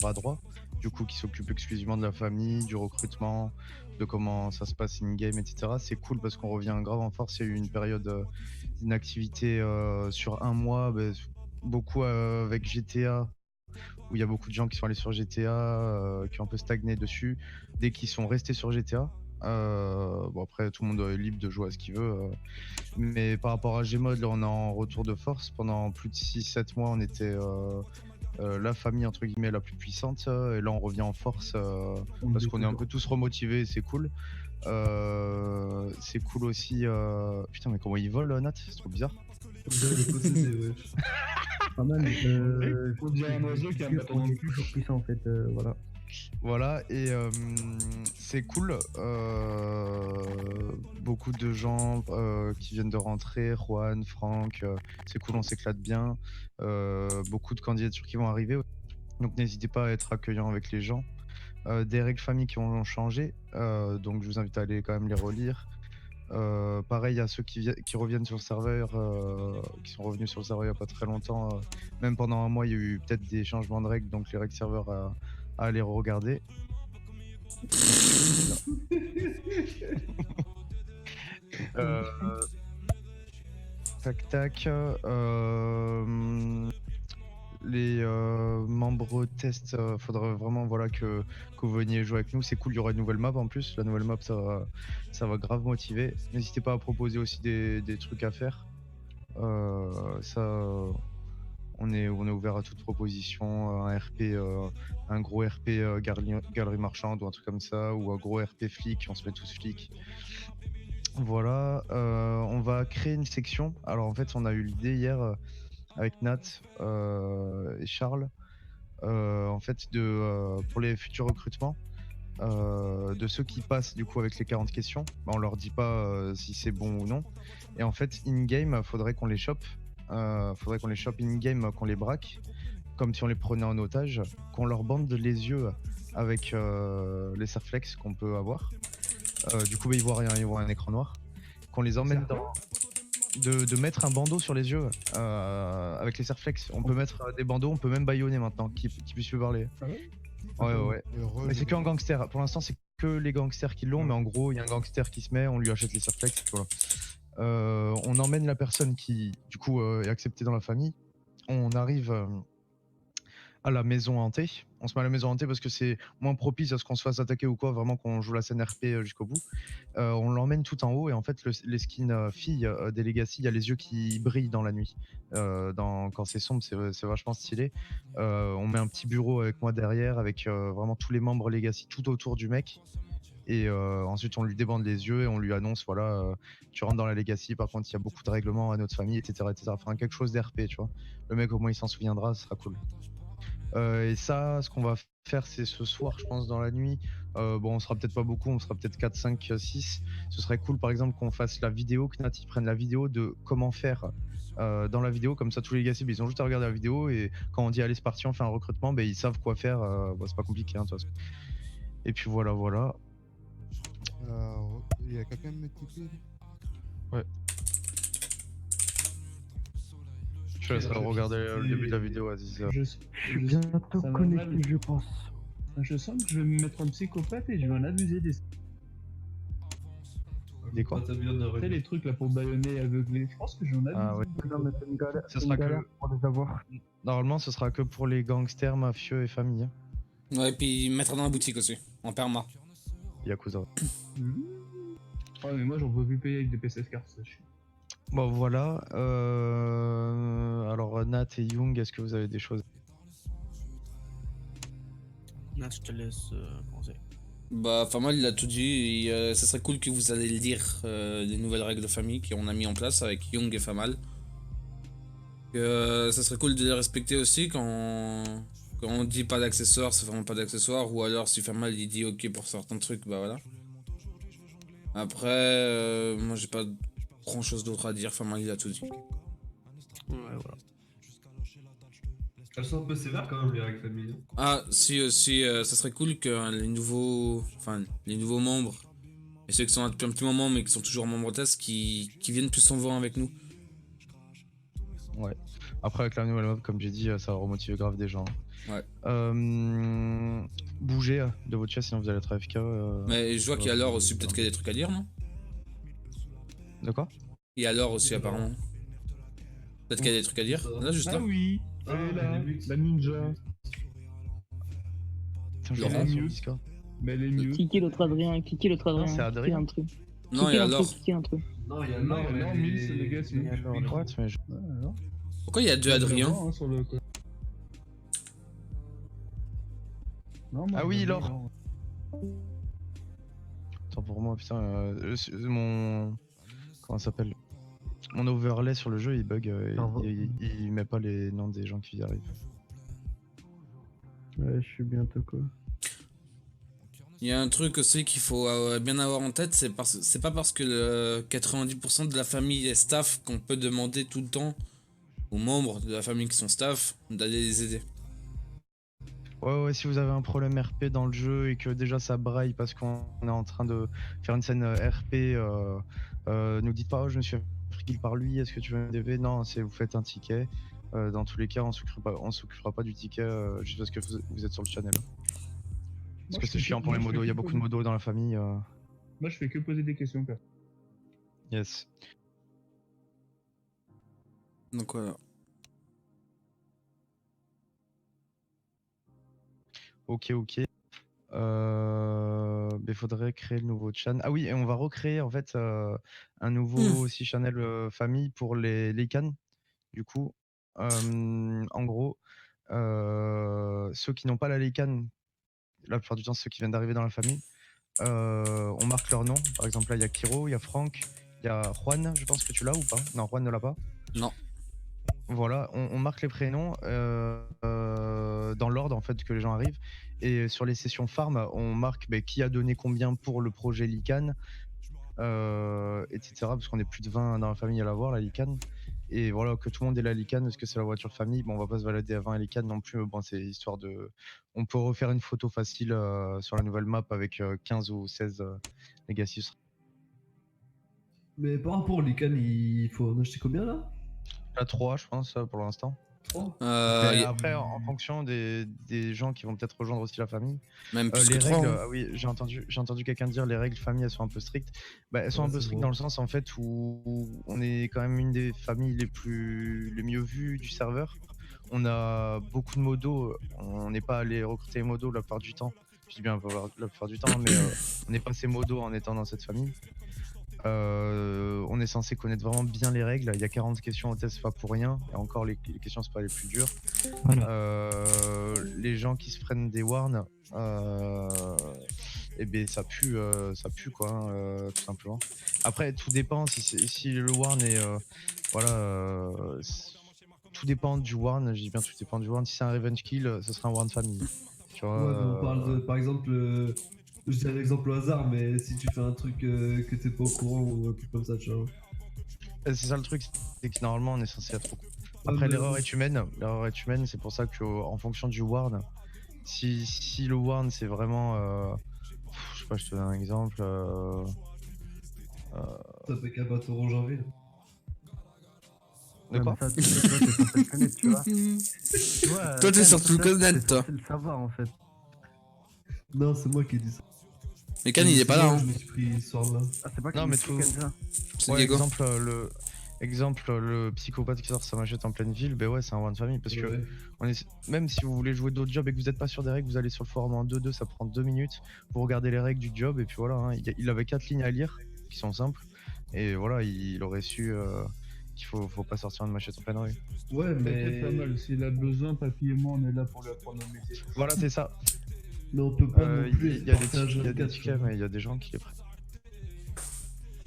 bras droit, du coup qui s'occupe exclusivement de la famille, du recrutement, de comment ça se passe in-game, etc. C'est cool parce qu'on revient grave en force. Il y a eu une période d'inactivité sur un mois, beaucoup avec GTA, où il y a beaucoup de gens qui sont allés sur GTA, qui ont un peu stagné dessus, dès qu'ils sont restés sur GTA. Bon après tout le monde est libre de jouer à ce qu'il veut, mais par rapport à Gmod, là on est en retour de force. Pendant plus de 6-7 mois on était la famille entre guillemets la plus puissante, et là on revient en force parce qu'on est un peu tous remotivés, c'est cool. C'est cool aussi. Putain mais comment ils volent Nat, c'est trop bizarre. Pas mal. On dirait un oiseau qui a un bâton dans le cul. Toujours puissant en fait, voilà. Voilà, et c'est cool. Beaucoup de gens qui viennent de rentrer, Juan, Franck, c'est cool, on s'éclate bien. Beaucoup de candidatures qui vont arriver, donc n'hésitez pas à être accueillant avec les gens. Des règles famille qui ont changé, donc je vous invite à aller quand même les relire. Pareil à ceux qui reviennent sur le serveur, qui sont revenus sur le serveur il n'y a pas très longtemps, même pendant un mois il y a eu peut-être des changements de règles, donc les règles serveurs à aller regarder. Tac tac. Les membres test, faudrait vraiment voilà que vous veniez jouer avec nous. C'est cool, il y aura une nouvelle map en plus. La nouvelle map ça va grave motiver. N'hésitez pas à proposer aussi des trucs à faire. Ça on est ouvert à toute proposition, un RP, un gros RP galerie marchande ou un truc comme ça, ou un gros RP flic, on se met tous flics. Voilà, on va créer une section. Alors en fait on a eu l'idée hier avec Nat et Charles, en fait pour les futurs recrutements, de ceux qui passent du coup avec les 40 questions, on leur dit pas si c'est bon ou non. Et en fait in-game, faudrait qu'on les chope. Faudrait qu'on les chope in-game, qu'on les braque, comme si on les prenait en otage, qu'on leur bande les yeux avec les serflex qu'on peut avoir. Du coup, ils voient rien, ils voient un écran noir. Qu'on les emmène dans... De mettre un bandeau sur les yeux avec les serflex. On peut mettre des bandeaux, on peut même baïonner maintenant, qui puissent plus parler. Ouais. Mais c'est qu'un gangster. Pour l'instant, c'est que les gangsters qui l'ont, mais en gros, il y a un gangster qui se met, on lui achète les serflex, voilà. On emmène la personne qui, du coup, est acceptée dans la famille. On arrive à la maison hantée. On se met à la maison hantée parce que c'est moins propice à ce qu'on se fasse attaquer ou quoi, vraiment qu'on joue la scène RP jusqu'au bout. On l'emmène tout en haut et en fait, les skins filles des Legacy, il y a les yeux qui brillent dans la nuit. Quand c'est sombre, c'est vachement stylé. On met un petit bureau avec moi derrière, avec vraiment tous les membres Legacy tout autour du mec. Et ensuite on lui débande les yeux et on lui annonce voilà, tu rentres dans la Legacy, par contre il y a beaucoup de règlements à notre famille, etc. Enfin quelque chose d'RP, tu vois. Le mec au moins il s'en souviendra, ce sera cool. Et ça, ce qu'on va faire, c'est ce soir, je pense, dans la nuit. Bon, on sera peut-être pas beaucoup, on sera peut-être 4, 5, 6. Ce serait cool, par exemple, qu'on fasse la vidéo, que Nat prenne la vidéo de comment faire dans la vidéo. Comme ça, tous les gars, ils ont juste à regarder la vidéo et quand on dit allez, c'est parti, on fait un recrutement, ils savent quoi faire. C'est pas compliqué, hein, de toute façon. Et puis voilà. Il y a quelqu'un de me typer? Ouais. Je te laisserai regarder le début de la vidéo, Aziz. Je suis bientôt connecté, je pense. Je sens que je vais me mettre en psychopathe et je vais en abuser des... Des quoi? Tu sais, les trucs là pour baïonner et aveugler, je pense que j'en abuse. Ah ouais. Non, mais c'est une galère, Ce sera galère que... pour les avoir. Normalement, ce sera que pour les gangsters, mafieux et familles. Ouais, et puis mettre dans la boutique aussi, en perma. Yakuza. Ouais, mais moi j'en peux plus payer avec des PCS cartes, ça chie. Bon voilà, alors Nat et Young, est-ce que vous avez des choses? Nat, je te laisse penser. Bah, Famal il a tout dit, et ça serait cool que vous allez lire les nouvelles règles de famille qu'on a mis en place avec Young et Famal. Ça serait cool de les respecter aussi quand on dit pas d'accessoires, c'est vraiment pas d'accessoires, ou alors si Famal il dit ok pour certains trucs, bah voilà. Après, moi j'ai pas grand chose d'autre à dire, Famal il a tout dit. Ouais, voilà. Elles sont un peu sévères quand même les règles famille. Ah, si aussi, ça serait cool que les nouveaux membres, et ceux qui sont là depuis un petit moment mais qui sont toujours membres test, qui viennent plus souvent avec nous. Ouais. Après avec la nouvelle map, comme j'ai dit, ça va remotiver grave des gens. Ouais. Bougez de votre chaise sinon vous allez être AFK. Mais je vois qu'il y a l'or aussi, peut-être qu'il y a des trucs à dire, non? De quoi? Il y a l'or aussi, apparemment. Peut-être qu'il y a des trucs à dire. Là, juste Ah là. oui, Ah, elle est là, les buts. la ninja. Putain, je Laurent. regarde sur Mieux. Discord. Mais elle est mieux. Cliquez l'autre Adrien, cliquez l'autre Adrien. c'est Adrien. Cliquez un truc. Non, il y a Cliquez un l'or. truc, cliquez un truc. Non, il y a Non, l'or, non, mais Mills, les gars, c'est- What? Mais je- Ouais, alors. Pourquoi il y a deux Adrien? Hein, sur le... Non, moi, Ah oui, je l'or. l'or. Attends pour moi, putain, mon... Comment ça s'appelle? Mon overlay sur le jeu il bug, il met pas les noms des gens qui y arrivent. Ouais, je suis bientôt quoi. Il y a un truc aussi qu'il faut bien avoir en tête, c'est pas parce que le 90% de la famille est staff qu'on peut demander tout le temps aux membres de la famille qui sont staff d'aller les aider. Ouais, si vous avez un problème RP dans le jeu et que déjà ça braille parce qu'on est en train de faire une scène RP, nous dites pas, oh, je me suis fait kill par lui, est-ce que tu veux me DV? Non, c'est vous faites un ticket. Dans tous les cas, on s'occupera pas du ticket juste parce que vous êtes sur le channel. Parce que c'est chiant pour les modos, il y a beaucoup de modos dans la famille. Moi, je fais que poser des questions, perso. Yes. Donc voilà. Ok. Il faudrait créer le nouveau channel. Ah oui, et on va recréer en fait un nouveau aussi channel famille pour les cannes. Du coup, en gros, ceux qui n'ont pas la Leican, la plupart du temps ceux qui viennent d'arriver dans la famille, on marque leur nom. Par exemple là il y a Kiro, il y a Franck, il y a Juan, je pense que tu l'as ou pas? Non, Juan ne l'a pas. Non. Voilà, on marque les prénoms dans l'ordre en fait que les gens arrivent. Et sur les sessions farm, on marque qui a donné combien pour le projet Lican, etc. Parce qu'on est plus de 20 dans la famille à l'avoir, la Lican. Et voilà, que tout le monde ait la Lican, parce que c'est la voiture famille. Bon, on va pas se balader à 20 Lican non plus, mais bon, c'est histoire de... On peut refaire une photo facile sur la nouvelle map avec 15 ou 16 Legacy. Mais par rapport au Lican, il faut en acheter combien là? La 3, je pense, pour l'instant. 3? Mais après, en fonction des gens qui vont peut-être rejoindre aussi la famille. Même plus les que règles, 3. ah oui, j'ai entendu quelqu'un dire les règles famille elles sont un peu strictes. Elles sont un peu strictes dans le sens en fait où on est quand même une des familles les mieux vues du serveur. On a beaucoup de modos, on n'est pas allé recruter les modos la plupart du temps. Je dis bien la plupart du temps, mais on n'est pas ces modos en étant dans cette famille. On est censé connaître vraiment bien les règles. Il y a 40 questions au test, c'est pas pour rien. Et encore, les questions, c'est pas les plus dures. Les gens qui se prennent des warns, et ben ça pue quoi, tout simplement. Après, tout dépend si le warn est, tout dépend du warn. Je dis bien tout dépend du warn. Si c'est un revenge kill, ce sera un warn famille. Tu vois, Ouais, on parle de, par exemple, je dis un exemple au hasard, mais si tu fais un truc que t'es pas au courant ou un truc comme ça, tu vois. C'est ça le truc, c'est que normalement on est censé être au courant. Après, l'erreur est humaine. L'erreur est humaine, c'est pour ça qu'en fonction du warn, si le warn c'est vraiment, je sais pas, je te donne un exemple. Ça fait qu'un bateau rouge en ville. De quoi? Ça, t'es censé le connaître, tu vois. Ouais, Toi, t'es sur tout le ça, connaître, t'es toi. censé le savoir en fait. Non, c'est moi qui ai dit ça. Mais Can, il est pas là. Je Hein. me suis pris ce soir-là. Ah, c'est pas Non, comme mais si tout- quelqu'un ça. C'est Ouais, Diego. exemple, le psychopathe qui sort sa machette en pleine ville, ben ouais, c'est un warn famille parce que même si vous voulez jouer d'autres jobs et que vous n'êtes pas sûr des règles, vous allez sur le forum en 2-2, ça prend 2 minutes pour regarder les règles du job et puis voilà, hein, il avait 4 lignes à lire qui sont simples et voilà, il aurait su qu'il faut pas sortir une machette en pleine rue. Ouais, T'inquiète pas mais... mal, s'il a besoin, papy et moi, on est là pour lui apprendre le métier. Voilà, c'est ça. Mais on peut pas non plus Il y a porter un des jeune gars, tu tickets, vois. mais il y a des gens qui les prennent.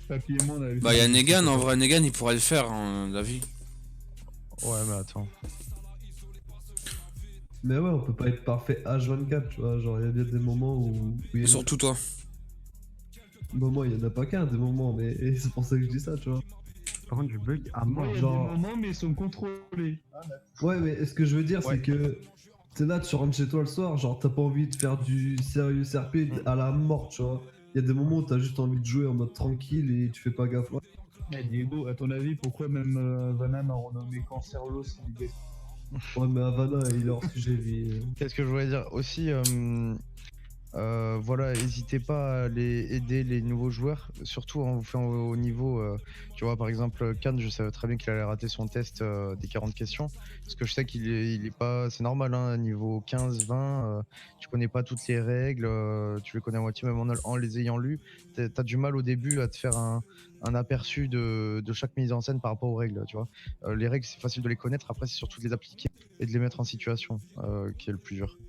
Papy et moi, on avait... Bah, il y a Negan, en vrai, Negan, il pourrait le faire, hein, la vie. Ouais, mais attends. Mais ouais, on peut pas être parfait H24, tu vois. Genre, il y a bien des moments où il y a Surtout toi. moments, il y en a pas qu'un, des moments, mais et c'est pour ça que je dis ça, tu vois. Par contre, du bug à Moi, mort. il y a genre- des moments, mais ils sont contrôlés. Ouais, mais ce que je veux dire, Ouais. c'est que t'es là, tu rentres chez toi le soir, genre t'as pas envie de faire du sérieux RP à la mort, tu vois. Il y a des moments où t'as juste envie de jouer en mode tranquille et tu fais pas gaffe. Ouais. Eh, Diego, à ton avis, pourquoi même Vanham a renommé Cancerolos Ouais, mais Havana, il est hors sujet, lui. Qu'est-ce que je voulais dire aussi voilà, n'hésitez pas à aider les nouveaux joueurs, surtout en vous faisant au niveau. Tu vois, par exemple, Khan, je savais très bien qu'il allait rater son test des 40 questions, parce que je sais il est pas. C'est normal, hein, niveau 15, 20, tu connais pas toutes les règles, tu les connais à moitié, même en les ayant lues. T'as du mal au début à te faire un aperçu de chaque mise en scène par rapport aux règles, tu vois. Les règles, c'est facile de les connaître, après, c'est surtout de les appliquer et de les mettre en situation qui est le plus dur.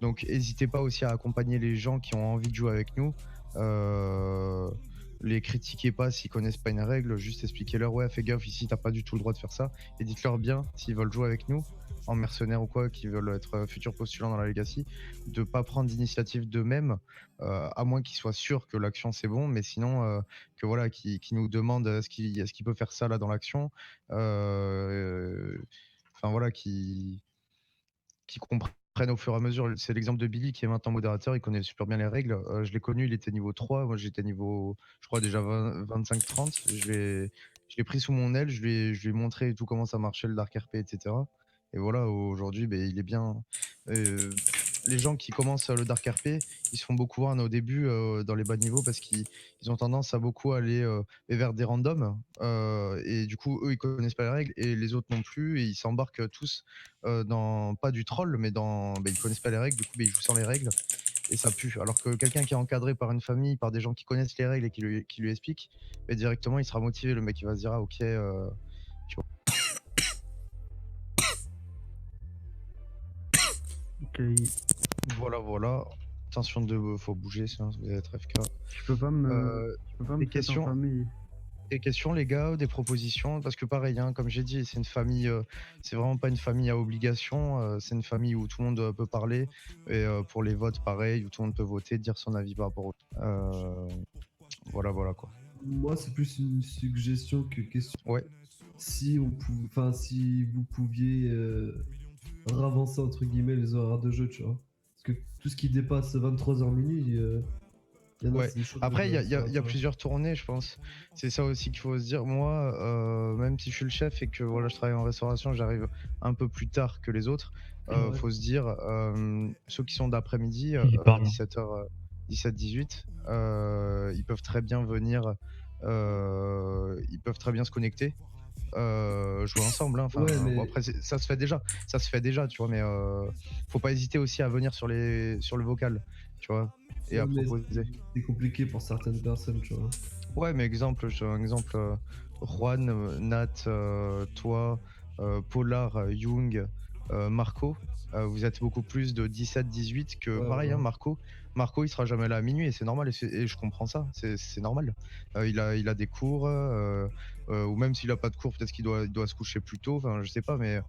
Donc n'hésitez pas aussi à accompagner les gens qui ont envie de jouer avec nous. Les critiquez pas s'ils connaissent pas une règle, juste expliquez-leur ouais fais gaffe ici t'as pas du tout le droit de faire ça. Et dites-leur bien s'ils veulent jouer avec nous, en mercenaires ou quoi, qui veulent être futurs postulants dans la Legacy, de pas prendre d'initiative d'eux-mêmes, à moins qu'ils soient sûrs que l'action c'est bon, mais sinon que voilà, qui nous demandent est-ce qu'il peut faire ça là dans l'action. Enfin voilà, qui comprennent au fur et à mesure. C'est l'exemple de Billy qui est maintenant modérateur, il connaît super bien les règles. Je l'ai connu, il était niveau 3, moi j'étais niveau, je crois déjà 25-30. Je l'ai pris sous mon aile, je lui ai montré tout comment ça marchait, le Dark RP, etc. Et voilà, aujourd'hui, il est bien. Les gens qui commencent le Dark RP, ils se font beaucoup voir au début dans les bas niveaux parce qu'ils ont tendance à beaucoup aller vers des randoms. Et du coup, eux, ils connaissent pas les règles et les autres non plus. Et ils s'embarquent tous dans, pas du troll, mais dans. Ils connaissent pas les règles, du coup, ils jouent sans les règles et ça pue. Alors que quelqu'un qui est encadré par une famille, par des gens qui connaissent les règles et qui lui expliquent, directement, il sera motivé. Le mec, il va se dire, ah ok. Tu vois. Ok. Voilà. Attention de faut bouger sinon vous allez être FK. Tu peux pas me. Tu peux pas me des faire en famille. Des questions les gars, des propositions, parce que pareil, hein, comme j'ai dit, c'est une famille, c'est vraiment pas une famille à obligation, c'est une famille où tout le monde peut parler, et pour les votes pareil, où tout le monde peut voter, dire son avis par rapport au... voilà quoi. Moi, c'est plus une suggestion que question. Ouais. Si vous pouviez ravancer entre guillemets les horaires de jeu, tu vois. Parce que tout ce qui dépasse 23h minuit, y en a, Ouais. c'est chaud de Après, il y faire ça, a tu vois. plusieurs tournées, je pense. C'est ça aussi qu'il faut se dire. Moi, même si je suis le chef et que voilà, je travaille en restauration, j'arrive un peu plus tard que les autres. Ouais. Faut se dire, ceux qui sont d'après-midi, 17h, 17-18, ils peuvent très bien venir, ils peuvent très bien se connecter. Jouer ensemble, hein. Enfin, Ouais, mais- bon, après ça se fait déjà, tu vois, mais faut pas hésiter aussi à venir sur le vocal, tu vois, et à Ouais, mais proposer. c'est compliqué pour certaines personnes, tu vois. Ouais, mais j'ai un exemple, Juan, Nat, toi, Polar, Young, Marco, vous êtes beaucoup plus de 17-18 que Ouais, pareil, ouais. hein, Marco, il sera jamais là à minuit et c'est normal et je comprends ça, c'est normal. Il a des cours, ou même s'il a pas de cours, peut-être qu'il doit se coucher plus tôt, enfin je sais pas, mais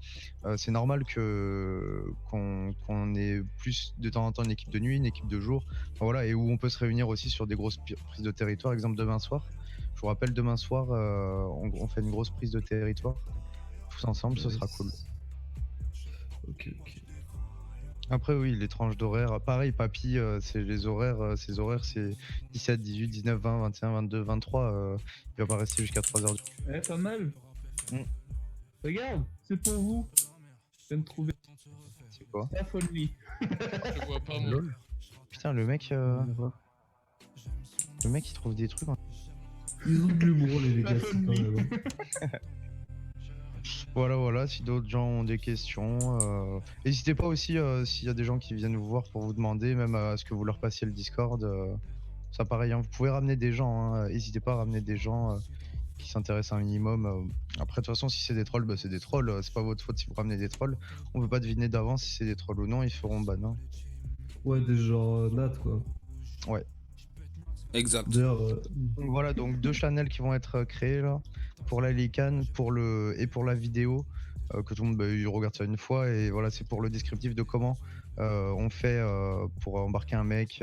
c'est normal qu'on ait plus de temps en temps une équipe de nuit, une équipe de jour, enfin, voilà, et où on peut se réunir aussi sur des grosses prises de territoire. Exemple demain soir, je vous rappelle, demain soir, on fait une grosse prise de territoire tous ensemble, ce sera cool. Ok. Après oui, les tranches d'horaire, pareil Papy, c'est les horaires, ses horaires c'est 17, 18, 19, 20, 21, 22, 23, il va pas rester jusqu'à 3h. Pas mal. Regarde, c'est pour vous. Je viens de trouver C'est quoi? la folie. Je vois pas moi. Lol. Putain, le mec il trouve des trucs. Ils ont de l'humour, les gars, c'est quand même. Voilà, si d'autres gens ont des questions, n'hésitez pas aussi s'il y a des gens qui viennent vous voir pour vous demander, même à ce que vous leur passiez le Discord. Ça pareil, hein, vous pouvez ramener des gens, n'hésitez pas à ramener des gens qui s'intéressent un minimum. Après, de toute façon, si c'est des trolls, c'est des trolls, c'est pas votre faute si vous ramenez des trolls. On peut pas deviner d'avance si c'est des trolls ou non, ils feront ban. Hein. Ouais, des gens Nat, quoi. Ouais. Exact. D'ailleurs, Donc voilà, donc 2 channels qui vont être créés là, pour la Lican et pour la vidéo, que tout le monde il regarde ça une fois, et voilà, c'est pour le descriptif de comment on fait pour embarquer un mec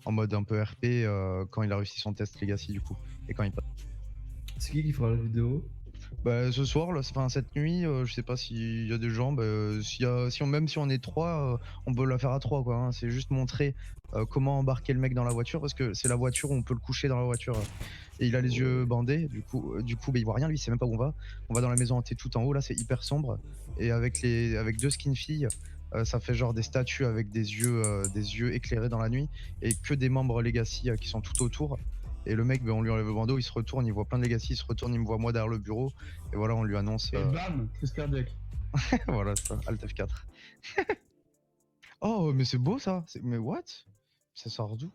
en mode un peu RP quand il a réussi son test Legacy du coup, et quand il passe. c'est qui fera la vidéo? Bah, ce soir, là, enfin cette nuit, je sais pas s'il y a des gens, bah, même si on est 3, on peut la faire à 3 quoi, hein. C'est juste montrer comment embarquer le mec dans la voiture parce que c'est la voiture où on peut le coucher dans la voiture. Et il a les yeux bandés, du coup bah, il voit rien lui, il sait même pas où on va. On va dans la maison hantée tout en haut, là c'est hyper sombre. Et avec deux skin filles, ça fait genre des statues avec des yeux éclairés dans la nuit et que des membres Legacy qui sont tout autour. Et le mec, ben, on lui enlève le bandeau, il se retourne, il voit plein de Legacy, il se retourne, il me voit moi derrière le bureau. Et voilà, on lui annonce. Et bam, crise cardiaque. Voilà, ça, Alt F4. Oh, mais c'est beau ça! Mais what? Ça sort d'où?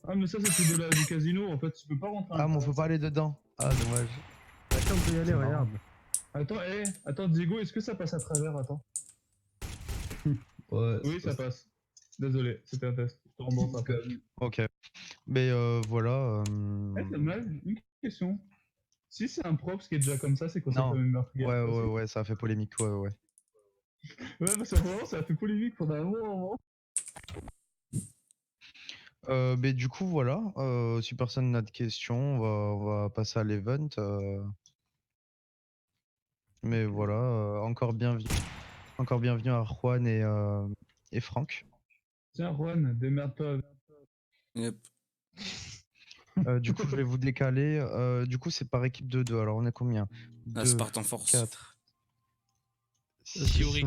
Ah, mais ça, c'était du casino, en fait, tu peux pas rentrer. Ah, mais on peut pas aller dedans. Ah, dommage. Attends, on peut y aller, C'est marrant. regarde. Attends, Diego, est-ce que ça passe à travers? Attends. Ouais, Oui, ça passe. Désolé, c'était un test. Je te rembourse après. Ok. Mais voilà. Dommage, une question. Si c'est un props qui est déjà comme ça, c'est quoi ça Non. comme une meurtrière Ouais, aussi ouais, ça a fait polémique, ouais. Ouais, parce que vraiment, ça a fait polémique pendant un moment. Mais du coup, voilà. Si personne n'a de questions, on va passer à l'event. Mais voilà, encore bienvenue à Juan et Franck. Tiens, Juan, démerde-toi. Yep. Du coup, je vais vous décaler. Du coup, c'est par équipe de 2. Alors, on est combien? Là, 2, Spartan Force. 4, Theorie.